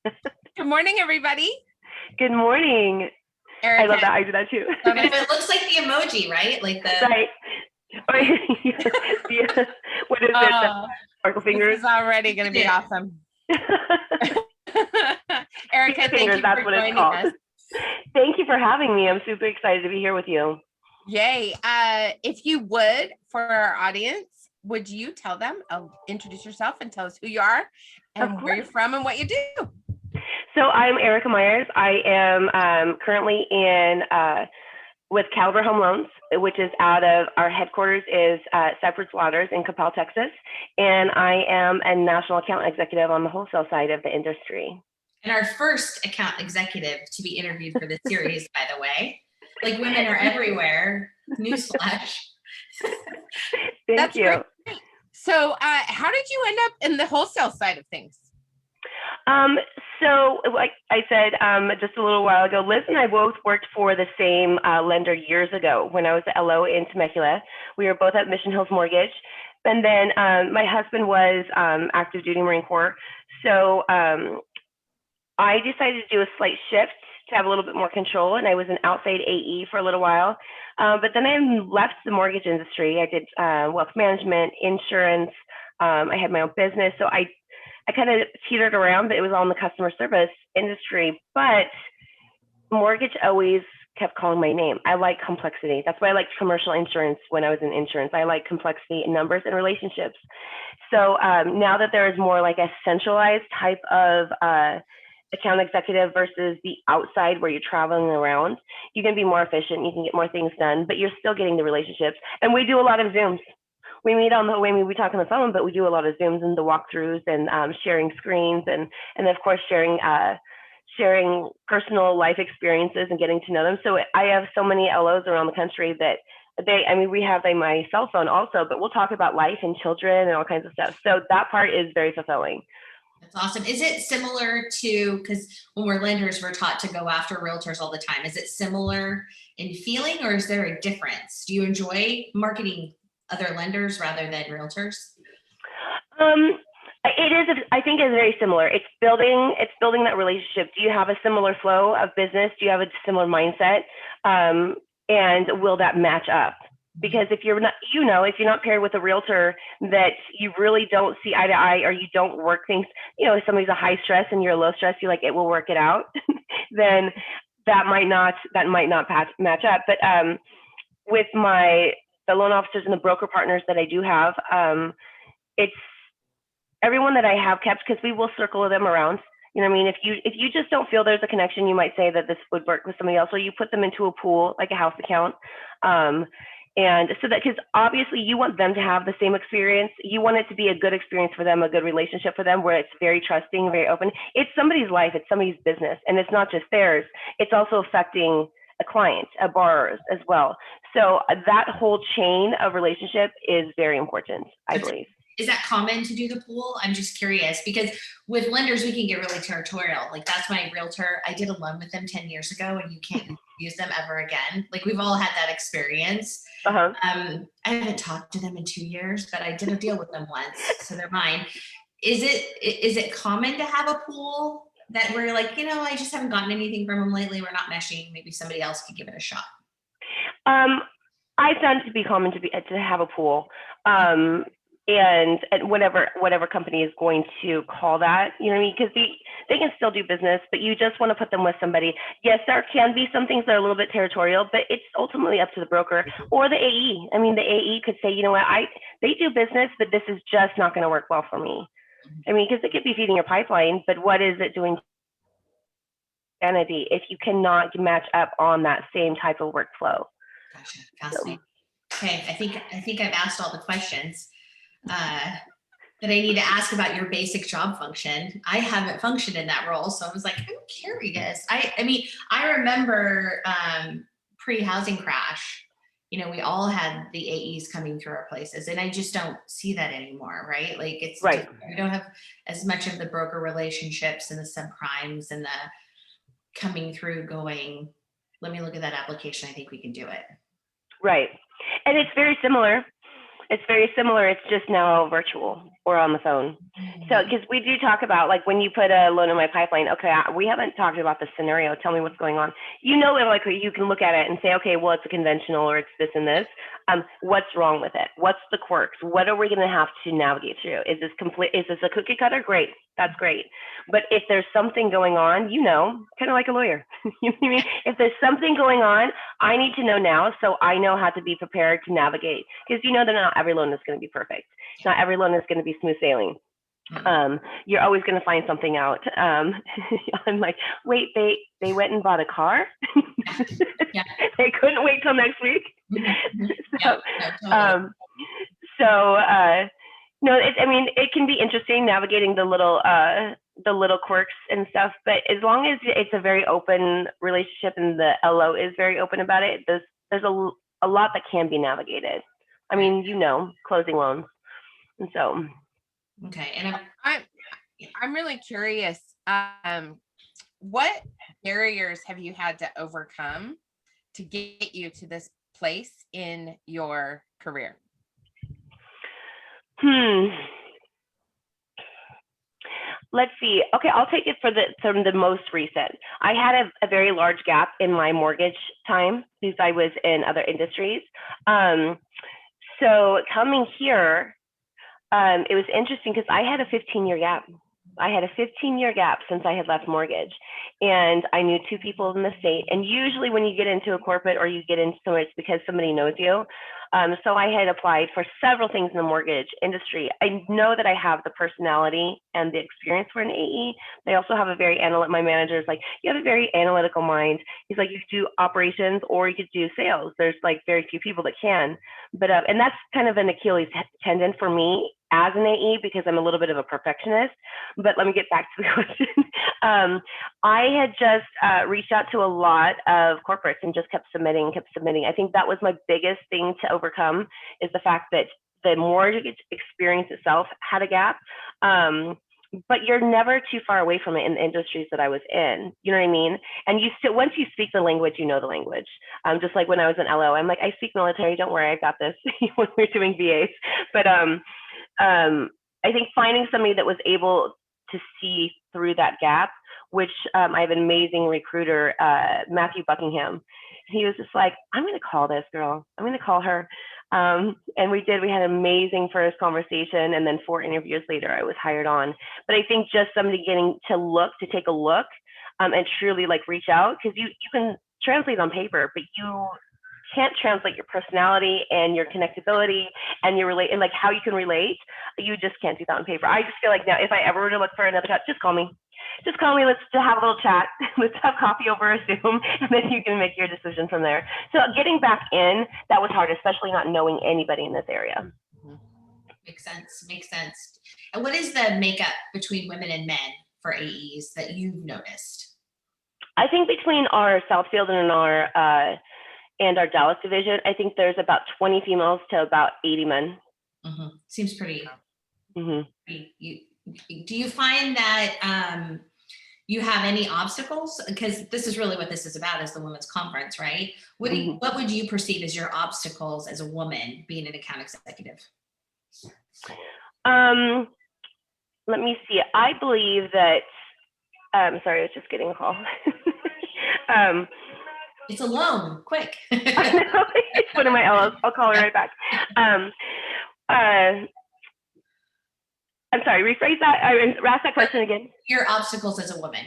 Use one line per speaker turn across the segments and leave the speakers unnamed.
Good morning, everybody.
Good morning.
Errica.
I love that. I do that too.
It looks like the emoji, right? Like the
right. What is it? Sparkle fingers.
This is already going to be awesome. Errica, thank you
that's
for
what
joining
it's called.
us.
Thank you for having me. I'm super excited to be here with you.
Yay. If you would, for our audience, would you tell them, introduce yourself and tell us who you are and where you're from and what you do?
So I'm Errica Meyers. I am currently with Caliber Home Loans, which is out of our headquarters is Cypress Waters in Coppell, Texas. And I am a national account executive on the wholesale side of the industry.
And our first account executive to be interviewed for this series, by the way. Like, women are everywhere. Newsflash.
Thank you.
Great. So how did you end up in the wholesale side of things?
So like I said just a little while ago, Liz and I both worked for the same lender years ago when I was at LO in Temecula. We were both at Mission Hills Mortgage. And then my husband was active duty Marine Corps. So I decided to do a slight shift to have a little bit more control, and I was an outside AE for a little while. But then I left the mortgage industry. I did wealth management, insurance. I had my own business. So I kind of teetered around, but it was all in the customer service industry. But mortgage always kept calling my name. I like complexity. That's why I liked commercial insurance when I was in insurance. I like complexity in numbers and relationships. So now that there is more like a centralized type of account executive versus the outside where you're traveling around, you can be more efficient, you can get more things done, but you're still getting the relationships. And we do a lot of Zooms. We meet on the way, we talk on the phone, but we do a lot of Zooms and the walkthroughs and sharing screens and of course sharing personal life experiences and getting to know them. So I have so many LOs around the country that we have my cell phone also, but we'll talk about life and children and all kinds of stuff. So that part is very fulfilling.
That's awesome. Is it similar to, because when we're lenders, we're taught to go after realtors all the time. Is it similar in feeling, or is there a difference? Do you enjoy marketing other lenders rather than realtors?
It is, I think it's very similar. It's building that relationship. Do you have a similar flow of business? Do you have a similar mindset? And will that match up? Because if you're not, if you're not paired with a realtor that you really don't see eye to eye, or you don't work things, if somebody's a high stress and you're a low stress, you're like, it will work it out, then that might not match up. But with the loan officers and the broker partners that I do have, it's everyone that I have kept, because we will circle them around. You know what I mean? If you just don't feel there's a connection, you might say that this would work with somebody else, or you put them into a pool, like a house account. And so that, because obviously you want them to have the same experience. You want it to be a good experience for them, a good relationship for them, where it's very trusting, very open. It's somebody's life, it's somebody's business, and it's not just theirs. It's also affecting a client, a borrower as well. So that whole chain of relationship is very important, I believe.
Is that common to do the pool? I'm just curious, because with lenders, we can get really territorial. Like, that's my realtor. I did a loan with them 10 years ago, and you can't use them ever again. Like, we've all had that experience. I haven't talked to them in 2 years, but I did a deal with them once, so they're mine. Is it common to have a pool that we're like, I just haven't gotten anything from them lately, we're not meshing, maybe somebody else could give it a shot?
I found it to be common to have a pool. And whatever company is going to call that, you know what I mean? Because they can still do business, but you just want to put them with somebody. Yes, there can be some things that are a little bit territorial, but it's ultimately up to the broker or the AE. I mean, the AE could say, you know what, they do business, but this is just not going to work well for me. I mean, because it could be feeding your pipeline, but what is it doing to identity if you cannot match up on that same type of workflow?
Gotcha. Fascinating. Okay, I think I've asked all the questions that I need to ask about your basic job function. I haven't functioned in that role, so I was like, I'm curious. I remember pre-housing crash, we all had the AEs coming through our places, and I just don't see that anymore, right? Like, it's right. We don't have as much of the broker relationships and the subprimes and the coming through going, let me look at that application, I think we can do it.
Right. And it's very similar It's very similar. It's just now virtual or on the phone. So, because we do talk about, like, when you put a loan in my pipeline, okay, we haven't talked about the scenario. Tell me what's going on. You know, like, you can look at it and say, okay, well, it's a conventional or it's this and this. What's wrong with it? What's the quirks? What are we going to have to navigate through? Is this complete? Is this a cookie cutter? Great. That's great. But if there's something going on, you know, kind of like a lawyer, you know what I mean? If there's something going on, I need to know now so I know how to be prepared to navigate. Because you know that not every loan is going to be perfect. Not every loan is going to be smooth sailing. You're always going to find something out. I'm like, wait, they went and bought a car?
Yeah.
They couldn't wait till next week? No, I mean, it can be interesting navigating the little quirks and stuff, but as long as it's a very open relationship and the LO is very open about it, there's a lot that can be navigated. I mean, you know, closing loans. And so.
Okay. And
I'm really curious. What barriers have you had to overcome to get you to this place in your career?
Let's see. Okay, I'll take it from the most recent. I had a very large gap in my mortgage time because I was in other industries. So coming here, it was interesting because I had a 15-year gap. I had a 15-year gap since I had left mortgage, and I knew 2 people in the state. And usually when you get into a corporate or you get into somewhere, it's because somebody knows you. So I had applied for several things in the mortgage industry. I know that I have the personality and the experience for an AE. They also have a very my manager is like, you have a very analytical mind. He's like, you could do operations or you could do sales. There's like very few people that can. But and that's kind of an Achilles tendon for me as an AE because I'm a little bit of a perfectionist. But let me get back to the question. I had just reached out to a lot of corporates and just kept submitting. I think that was my biggest thing to overcome, is the fact that the mortgage experience itself had a gap. But you're never too far away from it in the industries that I was in. You know what I mean? And you still, once you speak the language, you know the language. Just like when I was in LO, I'm like, I speak military, don't worry, I got this when we're doing VAs. But I think finding somebody that was able to see through that gap, which I have an amazing recruiter, Matthew Buckingham. He was just like, I'm going to call this girl. I'm going to call her. And we did. We had an amazing first conversation. And then 4 interviews later, I was hired on. But I think just somebody getting to take a look and truly like reach out, because you can translate on paper, but you can't translate your personality and your connectability and your and like how you can relate. You just can't do that on paper. I just feel like now, if I ever were to look for another chat, just call me. Just call me. Let's have a little chat. Let's have coffee over a Zoom, and then you can make your decision from there. So getting back in, that was hard, especially not knowing anybody in this area.
Makes sense. And what is the makeup between women and men for AEs that you've noticed?
I think between our Southfield and our Dallas division, I think there's about 20 females to about 80 men.
Seems pretty. Do you find that you have any obstacles? Because this is really what this is about, is the women's conference, right? What would you perceive as your obstacles as a woman being an account executive?
Let me see. I believe that. Sorry, I was just getting a call.
It's a loan, quick.
I know, it's one of my LOs. I'll call her right back. I'm sorry, rephrase that. Ask that question again.
Your obstacles as a woman.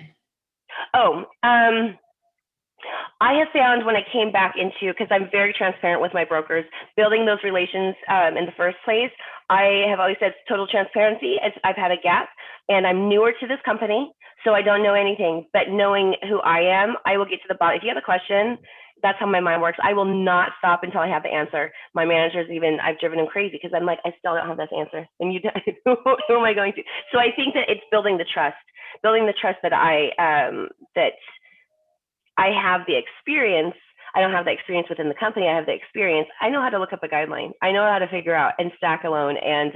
I have found when I came back into, because I'm very transparent with my brokers, building those relations in the first place, I have always said total transparency. I've had a gap and I'm newer to this company, so I don't know anything, but knowing who I am, I will get to the bottom. If you have a question, that's how my mind works. I will not stop until I have the answer. My managers I've driven them crazy because I'm like, I still don't have this answer. And who am I going to? So I think that it's building the trust that I have the experience. I don't have the experience within the company. I have the experience. I know how to look up a guideline. I know how to figure out and stack a loan and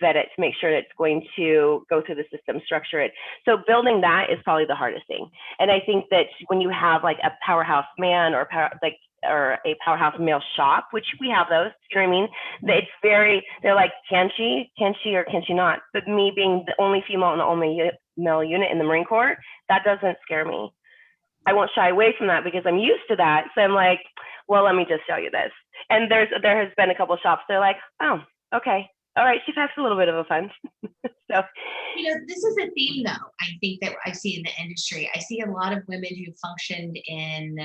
vet it to make sure that it's going to go through the system, structure it. So building that is probably the hardest thing. And I think that when you have like a powerhouse man or a powerhouse male shop, which we have those, you know what I mean? It's very, they're like, can she or can she not? But me being the only female and the only male unit in the Marine Corps, that doesn't scare me. I won't shy away from that because I'm used to that. So I'm like, well, let me just show you this. And there has been a couple of shops, they're like, oh, okay. All right, she packs a little bit of a fun. So,
this is a theme though, I think that I see in the industry. I see a lot of women who functioned in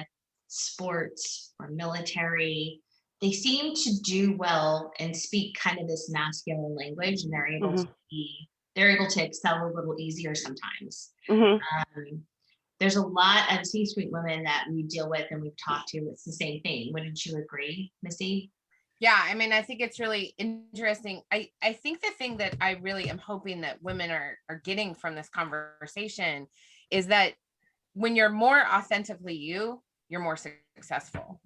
sports or military. They seem to do well and speak kind of this masculine language, and they're able to excel a little easier sometimes. There's a lot of C-suite women that we deal with and we've talked to. It's the same thing. Wouldn't you agree, Missy?
Yeah, I mean, I think it's really interesting. I think the thing that I really am hoping that women are getting from this conversation is that when you're more authentically you, you're more successful.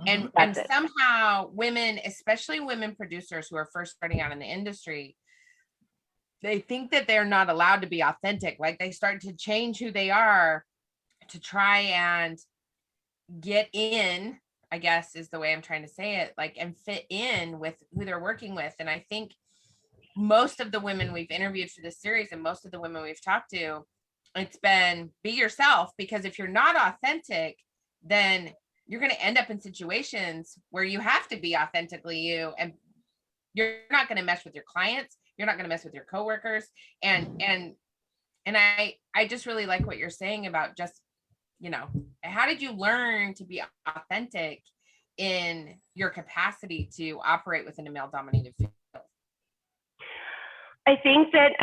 And somehow women, especially women producers who are first starting out in the industry, they think that they're not allowed to be authentic. Like they start to change who they are to try and get in, I guess is the way I'm trying to say it, like, and fit in with who they're working with. And I think most of the women we've interviewed for this series and most of the women we've talked to, it's been be yourself, because if you're not authentic, then you're going to end up in situations where you have to be authentically you, and you're not going to mess with your clients. You're not going to mess with your coworkers. And I just really like what you're saying about just, how did you learn to be authentic in your capacity to operate within a male dominated field?
I think that,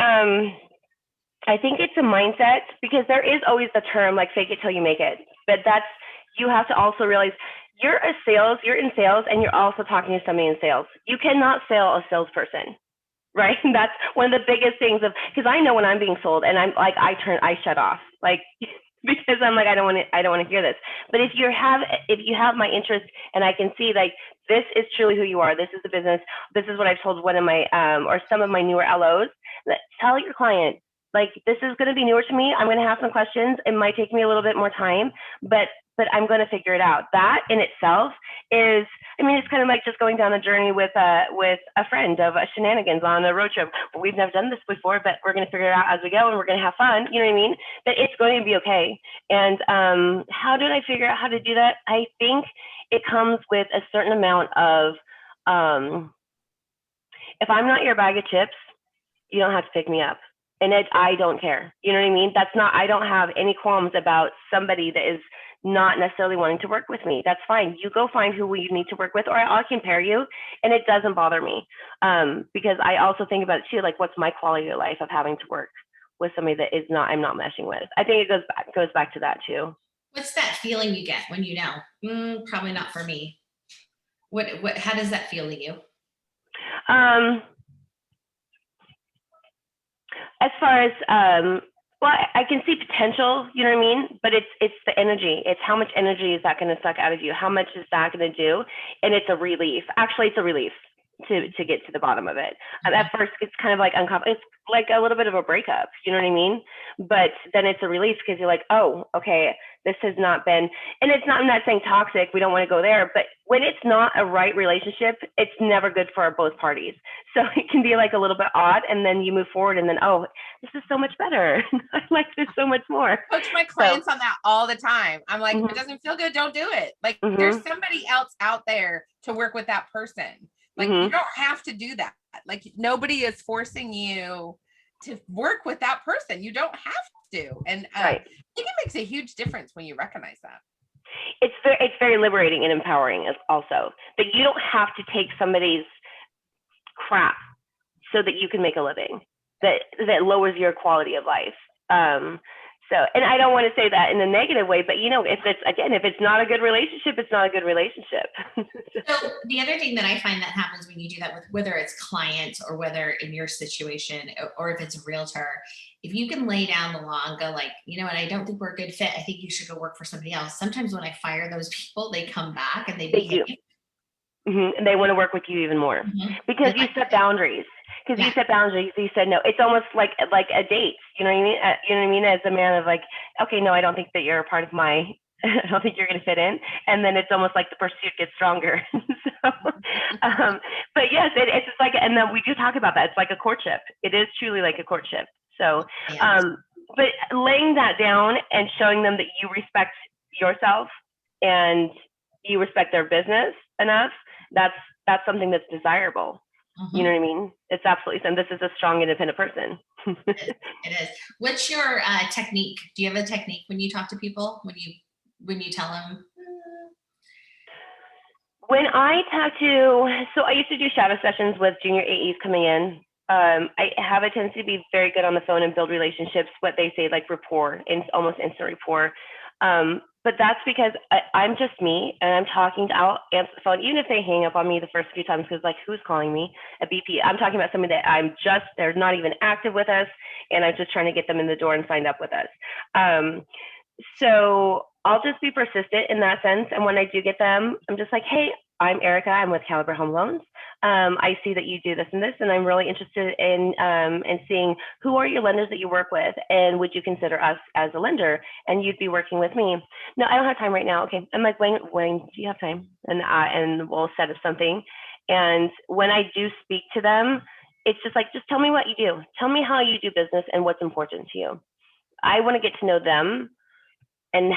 I think it's a mindset, because there is always the term like fake it till you make it, but you have to also realize you're in sales, and you're also talking to somebody in sales. You cannot sell a salesperson, right? And that's one of the biggest things because I know when I'm being sold, and I'm like, I shut off, like, because I'm like, I don't want to hear this. But if you have my interest, and I can see like, this is truly who you are, this is the business, this is what I've told one of my, or some of my newer LOs, tell your client, like, this is going to be newer to me. I'm going to have some questions. It might take me a little bit more time, but I'm going to figure it out. That in itself is, it's kind of like just going down a journey with a friend of shenanigans on a road trip. We've never done this before, but we're going to figure it out as we go, and we're going to have fun. You know what I mean? That it's going to be okay. And how did I figure out how to do that? I think it comes with a certain amount of, if I'm not your bag of chips, you don't have to pick me up. And I don't care. You know what I mean? I don't have any qualms about somebody that is not necessarily wanting to work with me. That's fine. You go find who you need to work with, or I'll compare you, and it doesn't bother me. Because I also think about it too, like, what's my quality of life of having to work with somebody that I'm not meshing with. I think it goes back to that too.
What's that feeling you get when you know, probably not for me? How does that feel to you?
As far as, well, I can see potential, you know what I mean? But it's the energy. It's how much energy is that going to suck out of you? How much is that going to do? And it's a relief. Actually, it's a relief to get to the bottom of it. At first, it's kind of like uncomfortable. It's like a little bit of a breakup, you know what I mean? But then it's a relief, because you're like, oh, okay, this has not been, and I'm not saying toxic, we don't want to go there, but when it's not a right relationship, it's never good for both parties. So it can be like a little bit odd, and then you move forward, and then, oh, this is so much better. I like this so much more.
I coach my clients on that all the time. I'm like, if it doesn't feel good, don't do it. Like, there's somebody else out there to work with that person. Like, you don't have to do that. Like, nobody is forcing you to work with that person. You don't have to. And I think it makes a huge difference when you recognize that.
It's very liberating and empowering also, that you don't have to take somebody's crap so that you can make a living, that lowers your quality of life. So, and I don't want to say that in a negative way, but if it's not a good relationship, it's not a good relationship.
So the other thing that I find that happens when you do that with, whether it's clients or whether in your situation, or if it's a realtor, if you can lay down the law and go like, you know what, I don't think we're a good fit. I think you should go work for somebody else. Sometimes when I fire those people, they come back and they behave.
And they want to work with you even more because you set boundaries. Because you set boundaries, you said no. It's almost like a date. You know what I mean? You know what I mean? As a man of like, okay, no, I don't think that you're a part of my I don't think you're going to fit in. And then it's almost like the pursuit gets stronger. So, but yes, it's just like, and then we do talk about that. It's like a courtship. It is truly like a courtship. So,
Yeah.
but laying that down and showing them that you respect yourself and you respect their business enough, that's something that's desirable. You know what I mean? It's absolutely, and this is a strong, independent person.
It is. What's your technique? Do you have a technique when you talk to people, when you tell them?
When I talk to, so I used to do shadow sessions with junior AEs coming in. I have a tendency to be very good on the phone and build relationships, what they say, like rapport, and almost instant rapport. But that's because I'm just me, and I'm talking, I'll answer the phone, even if they hang up on me the first few times, because like, who's calling me? A BP. I'm talking about somebody that they're not even active with us, and I'm just trying to get them in the door and signed up with us. So I'll just be persistent in that sense. And when I do get them, I'm just like, hey, I'm Errica. I'm with Caliber Home Loans. I see that you do this and this, and I'm really interested in seeing who are your lenders that you work with, and would you consider us as a lender? And you'd be working with me. No, I don't have time right now. Okay. I'm like, when do you have time? And we'll set up something. And when I do speak to them, it's just like, just tell me what you do. Tell me how you do business and what's important to you. I want to get to know them and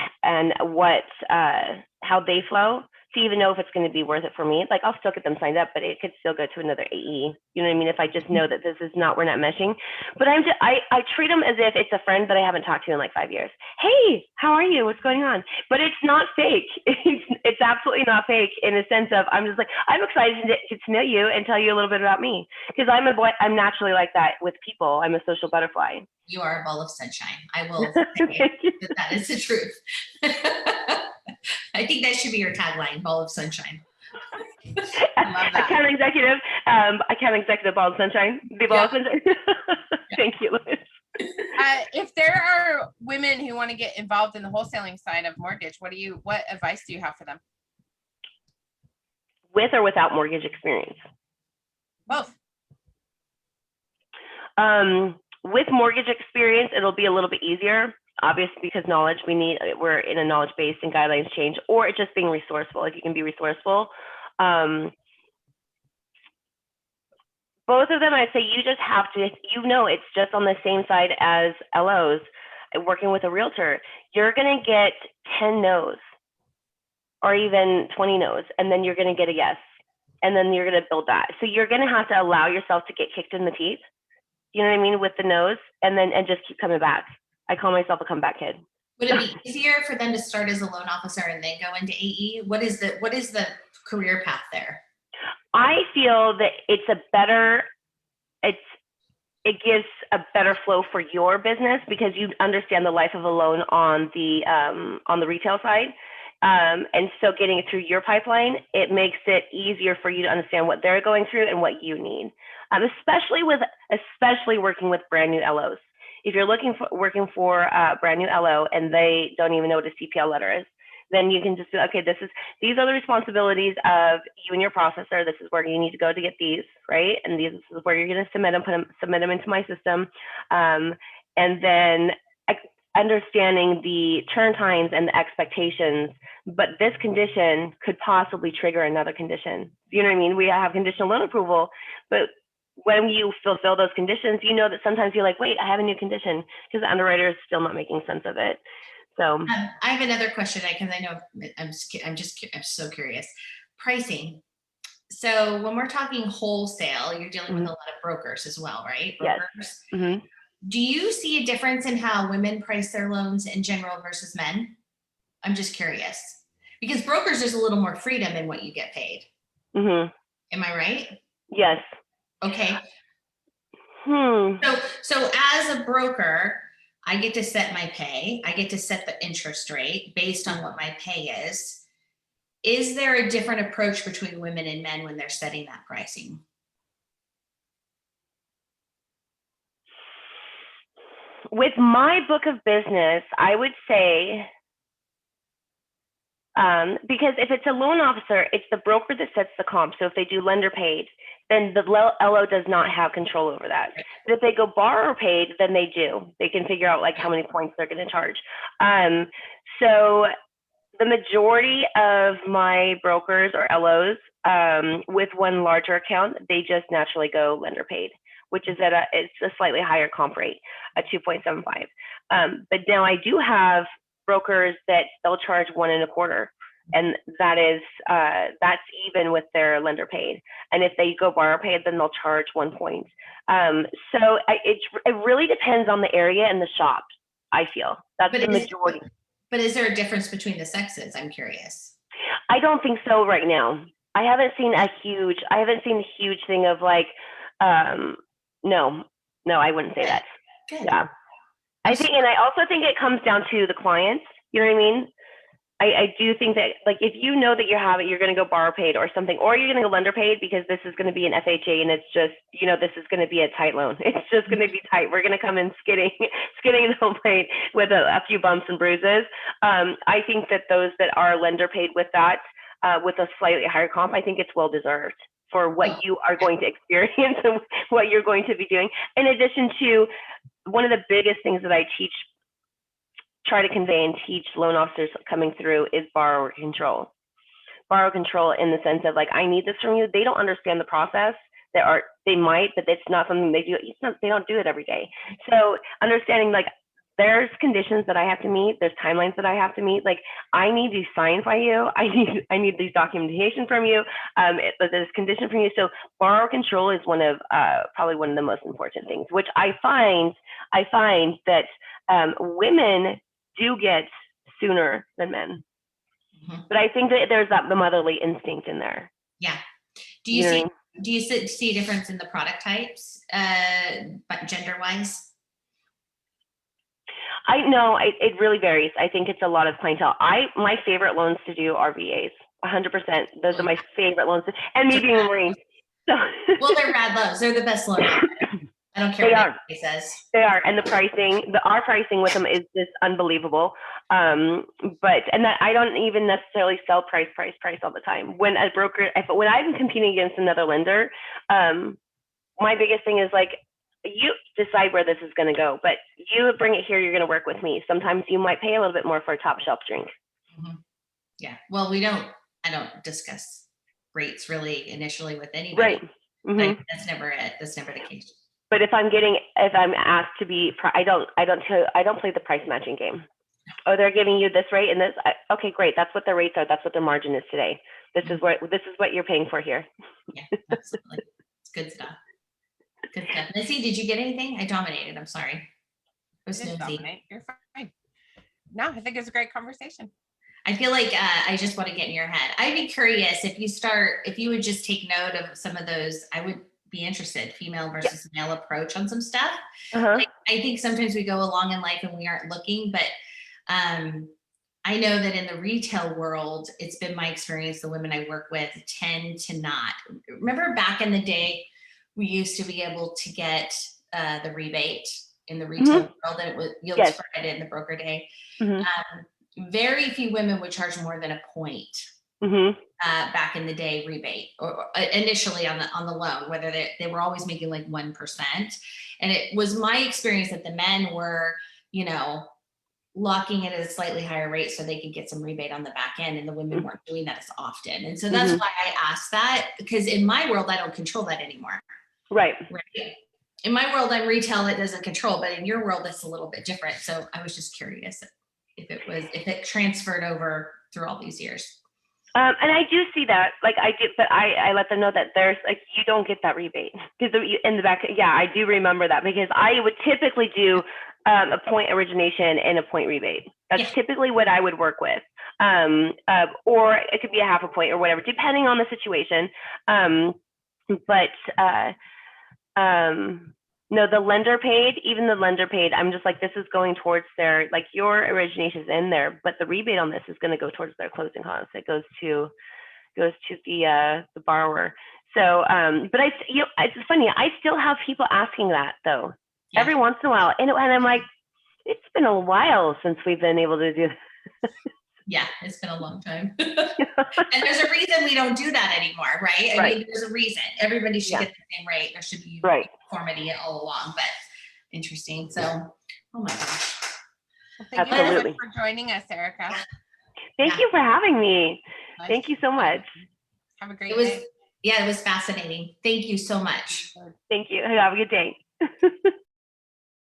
what how they flow to even know if it's going to be worth it for me. Like, I'll still get them signed up, but it could still go to another AE. You know what I mean? If I just know that this is not, we're not meshing. But I treat them as if it's a friend that I haven't talked to in like 5 years. Hey, how are you? What's going on? But it's not fake. It's absolutely not fake in the sense of, I'm just like, I'm excited to get to know you and tell you a little bit about me, because I'm naturally like that with people. I'm a social butterfly.
You are a ball of sunshine. I will say that is the truth. I think that should be your tagline, ball of sunshine.
I love that.
Account executive, ball of sunshine. The ball of sunshine. Thank you, Liz.
If there are women who want to get involved in the wholesaling side of mortgage, what advice do you have for them?
With or without mortgage experience?
Both.
With mortgage experience, it'll be a little bit easier, obviously, because we're in a knowledge base and guidelines change, or it's just being resourceful. If you can be resourceful. Both of them, I'd say you just have to, it's just on the same side as LOs, working with a realtor. You're going to get 10 no's or even 20 no's, and then you're going to get a yes. And then you're going to build that. So you're going to have to allow yourself to get kicked in the teeth. You know what I mean? With the no's, and just keep coming back. I call myself a comeback kid.
Would it be easier for them to start as a loan officer and then go into AE? What is the career path there? I
feel that it gives a better flow for your business, because you understand the life of a loan on the retail side. And so getting it through your pipeline, it makes it easier for you to understand what they're going through and what you need. Especially working with brand new LOs. If you're working for a brand new LO and they don't even know what a CPL letter is, then you can just be, okay, these are the responsibilities of you and your processor. This is where you need to go to get these, right? And this is where you're going to submit them into my system. And then understanding the turn times and the expectations, but this condition could possibly trigger another condition. You know what I mean? We have conditional loan approval, but when you fulfill those conditions, you know that sometimes you're like, wait, I have a new condition, because the underwriter is still not making sense of it. So
I have another question, because I know I'm so curious. Pricing. So when we're talking wholesale, you're dealing with a lot of brokers as well, right? Brokers.
Yes. Mm-hmm.
Do you see a difference in how women price their loans in general versus men? I'm just curious, because brokers, there's a little more freedom in what you get paid.
Mm-hmm.
Am I right?
Yes.
Okay. So as a broker, I get to set my pay. I get to set the interest rate based on what my pay is. Is there a different approach between women and men when they're setting that pricing?
With my book of business, I would say, because if it's a loan officer, it's the broker that sets the comp. So if they do lender paid, then the LO does not have control over that. But if they go borrower paid, then they do. They can figure out like how many points they're going to charge. So the majority of my brokers or LOs, with one larger account, they just naturally go lender paid, which is it's a slightly higher comp rate at 2.75. But now I do have brokers that they'll charge 1.25, and that's even with their lender paid. And if they go borrow paid, then they'll charge 1 point. So it really depends on the area and the shop. I feel that's the majority.
But is there a difference between the sexes? I'm curious.
I don't think so right now. I haven't seen a huge thing of like, no, I wouldn't say that.
Good.
Yeah. I also think it comes down to the clients. You know what I mean? I do think that, like, if you know that you're going to go borrow paid or something, or you're going to go lender paid because this is going to be an FHA and it's just, this is going to be a tight loan. It's just going to be tight. We're going to come in skidding the whole plate with a few bumps and bruises. I think that those that are lender paid with that, with a slightly higher comp, I think it's well deserved for what you are going to experience and what you're going to be doing. In addition to, one of the biggest things that I try to convey and teach loan officers coming through is borrower control. Borrower control in the sense of, like, I need this from you. They don't understand the process. They might, but it's not something they do. They don't do it every day. So understanding, like, there's conditions that I have to meet. There's timelines that I have to meet. Like, I need these signed by you. I need these documentation from you. There's condition from you. So borrower control is probably one of the most important things, which I find that women do get sooner than men. Mm-hmm. But I think that there's the motherly instinct in there.
Yeah. Do you see a difference in the product types, but gender-wise?
It really varies. I think it's a lot of clientele. My favorite loans to do are VAs, 100%. Those are my favorite loans, and me being a Marine. So.
Well, they're rad loans. They're the best loan out there. I don't care what anybody says.
They are, and our pricing with them is just unbelievable. But I don't even necessarily sell price all the time. When I'm competing against another lender, my biggest thing is, like, you decide where this is going to go, but you bring it here. You're going to work with me. Sometimes you might pay a little bit more for a top shelf drink.
Mm-hmm. Yeah. Well, I don't discuss rates really initially with anybody.
Right. Mm-hmm.
That's never it. That's never the case.
But if I'm asked to be, I don't play the price matching game. Oh, they're giving you this rate and this. Okay, great. That's what their rates are. That's what their margin is today. This is what you're paying for here.
Yeah, absolutely. It's good stuff. Good stuff. Missy, did you get anything? I dominated. I'm sorry. I was nosy.
You're fine. No, I think it's a great conversation.
I feel like I just want to get in your head. I'd be curious if you would just take note of some of those. I would be interested, female versus male approach on some stuff.
Uh-huh.
Like, I think sometimes we go along in life and we aren't looking, but I know that in the retail world, it's been my experience, the women I work with tend to not. Remember back in the day, we used to be able to get the rebate in the retail world, and it was you'll spread it in the broker day. Mm-hmm. Very few women would charge more than a point. Mm-hmm. Back in the day, rebate or initially on the loan, whether they were always making like 1%. And it was my experience that the men were, locking it at a slightly higher rate so they could get some rebate on the back end, and the women weren't doing that as often. And so that's why I asked that, because in my world, I don't control that anymore.
Right.
In my world, I'm retail that doesn't control, but in your world, it's a little bit different. So I was just curious if it transferred over through all these years.
And I do see that, like I do, but I let them know that there's like, you don't get that rebate because in the back. Yeah, I do remember that, because I would typically do a point origination and a point rebate. That's typically what I would work with. Or it could be a half a point or whatever, depending on the situation. No, the lender paid, I'm just like, this is going towards their, like, your origination is in there, but the rebate on this is going to go towards their closing costs. It goes to the borrower. So, but it's funny. I still have people asking that though, every once in a while. And I'm like, it's been a while since we've been able to do that.
Yeah, it's been a long time. And there's a reason we don't do that anymore, right? I mean, there's a reason. Everybody should get the same rate. There should be uniformity all along, but interesting. So, oh my gosh.
Well, thank you very much for joining us, Errica.
Thank
Yeah.
you for having me.
Nice
Thank you
to
so
meet
much.
Have a great
It was,
day.
yeah, it was fascinating. Thank you so much.
Thank you. Have a good day.